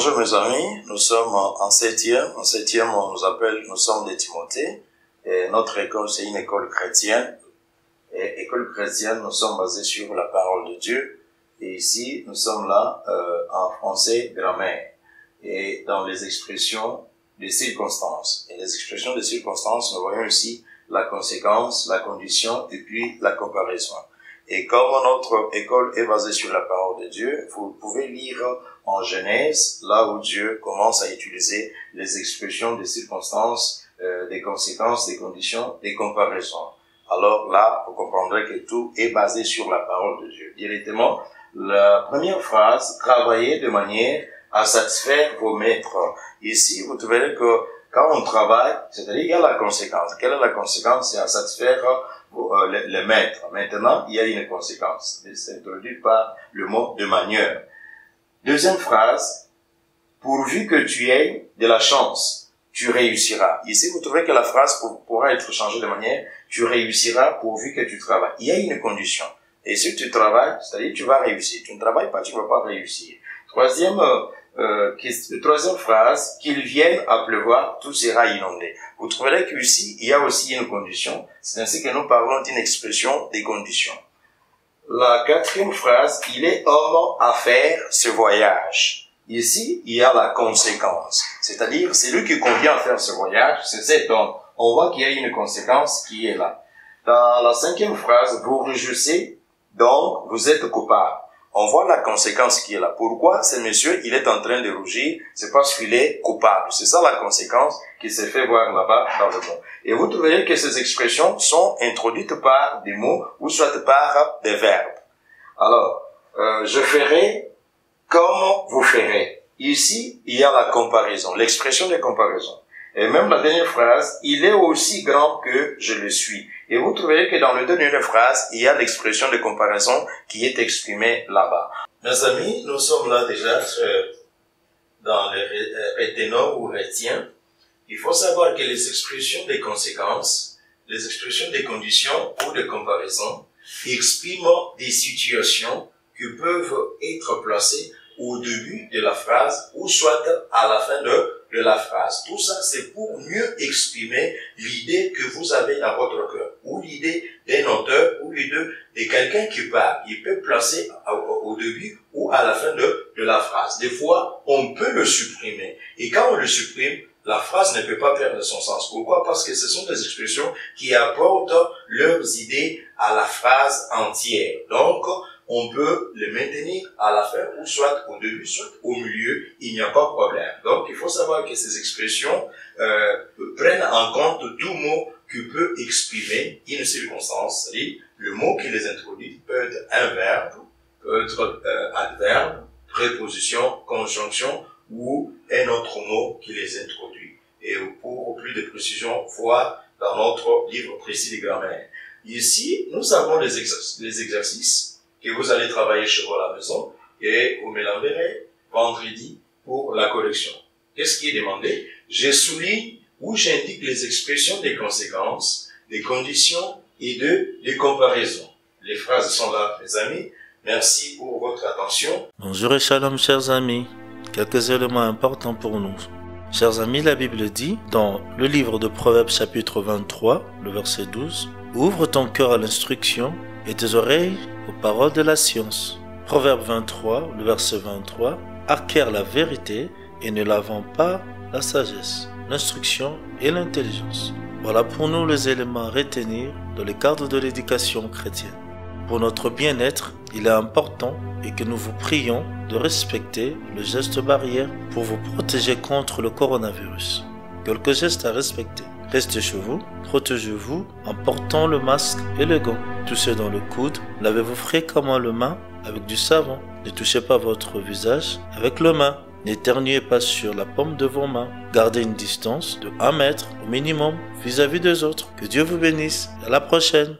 Bonjour mes amis, nous sommes en septième. En septième, on nous appelle, nous sommes des Timothée. Et notre école, c'est une école chrétienne. Et école chrétienne, nous sommes basés sur la parole de Dieu. Et ici, nous sommes là en français grammaire. Et dans les expressions des circonstances. Et les expressions des circonstances, nous voyons ici la conséquence, la condition et puis la comparaison. Et comme notre école est basée sur la parole de Dieu, vous pouvez lire en Genèse, là où Dieu commence à utiliser les expressions des circonstances, des conséquences, des conditions, des comparaisons. Alors là, vous comprendrez que tout est basé sur la parole de Dieu. Directement, la première phrase, travaillez de manière à satisfaire vos maîtres. Ici, vous verrez que quand on travaille, c'est-à-dire il y a la conséquence. Quelle est la conséquence? C'est à satisfaire les maîtres. Maintenant, il y a une conséquence. C'est introduit par le mot de manière. Deuxième phrase, pourvu que tu aies de la chance, tu réussiras. Ici, vous trouvez que la phrase pourra être changée de manière, tu réussiras pourvu que tu travailles. Il y a une condition. Et si tu travailles, c'est-à-dire tu vas réussir. Tu ne travailles pas, tu ne vas pas réussir. Troisième phrase, qu'il vienne à pleuvoir, tout sera inondé. Vous trouverez qu'ici, il y a aussi une condition. C'est ainsi que nous parlons d'une expression des conditions. La quatrième phrase, il est homme à faire ce voyage. Ici, il y a la conséquence. C'est-à-dire, c'est lui qui convient à faire ce voyage, c'est cet homme. On voit qu'il y a une conséquence qui est là. Dans la cinquième phrase, vous réjouissez, donc vous êtes coupable. On voit la conséquence qui est là. Pourquoi ce monsieur, il est en train de rougir? C'est parce qu'il est coupable. C'est ça la conséquence qui s'est fait voir là-bas dans le mot. Et vous trouverez que ces expressions sont introduites par des mots ou soit par des verbes. Alors, je ferai comme vous ferez. Ici, il y a la comparaison, l'expression de comparaison. Et même la dernière phrase, il est aussi grand que je le suis. Et vous trouverez que dans la dernière phrase, il y a l'expression de comparaison qui est exprimée là-bas. Mes amis, nous sommes là déjà dans les réténons ou rétiens. Il faut savoir que les expressions des conséquences, les expressions des conditions ou de comparaison expriment des situations qui peuvent être placées au début de la phrase ou soit à la fin de la phrase. Tout ça, c'est pour mieux exprimer l'idée que vous avez dans votre cœur, ou l'idée d'un auteur, ou l'idée de quelqu'un qui parle. Il peut placer au début ou à la fin de la phrase. Des fois, on peut le supprimer. Et quand on le supprime, la phrase ne peut pas perdre son sens. Pourquoi? Parce que ce sont des expressions qui apportent leurs idées à la phrase entière. Donc, on peut les maintenir à la fin, ou soit au début, soit au milieu, il n'y a pas de problème. Donc, il faut savoir que ces expressions prennent en compte tout mot qui peut exprimer une circonstance. C'est-à-dire, le mot qui les introduit peut être un verbe, peut être adverbe, préposition, conjonction, ou un autre mot qui les introduit. Et pour plus de précision, voir dans notre livre précis de grammaire. Ici, nous avons les exercices que vous allez travailler chez vous à la maison et vous me l'enverrez vendredi pour la correction. Qu'est-ce qui est demandé? Je souligne ou j'indique les expressions des conséquences, des conditions et des comparaisons. Les phrases sont là, mes amis. Merci pour votre attention. Bonjour et shalom, chers amis. Quelques éléments importants pour nous. Chers amis, la Bible dit, dans le livre de Proverbes chapitre 23, le verset 12, « Ouvre ton cœur à l'instruction et tes oreilles aux paroles de la science. » Proverbe 23, le verset 23, « Acquiert la vérité et ne la vends pas la sagesse, l'instruction et l'intelligence. » Voilà pour nous les éléments à retenir dans le cadre de l'éducation chrétienne. Pour notre bien-être, il est important et que nous vous prions de respecter le geste barrière pour vous protéger contre le coronavirus. Quelques gestes à respecter. Restez chez vous, protégez-vous en portant le masque et le gant. Touchez dans le coude, lavez-vous fréquemment les mains avec du savon. Ne touchez pas votre visage avec les mains. N'éternuez pas sur la paume de vos mains. Gardez une distance de 1 mètre au minimum vis-à-vis des autres. Que Dieu vous bénisse. À la prochaine.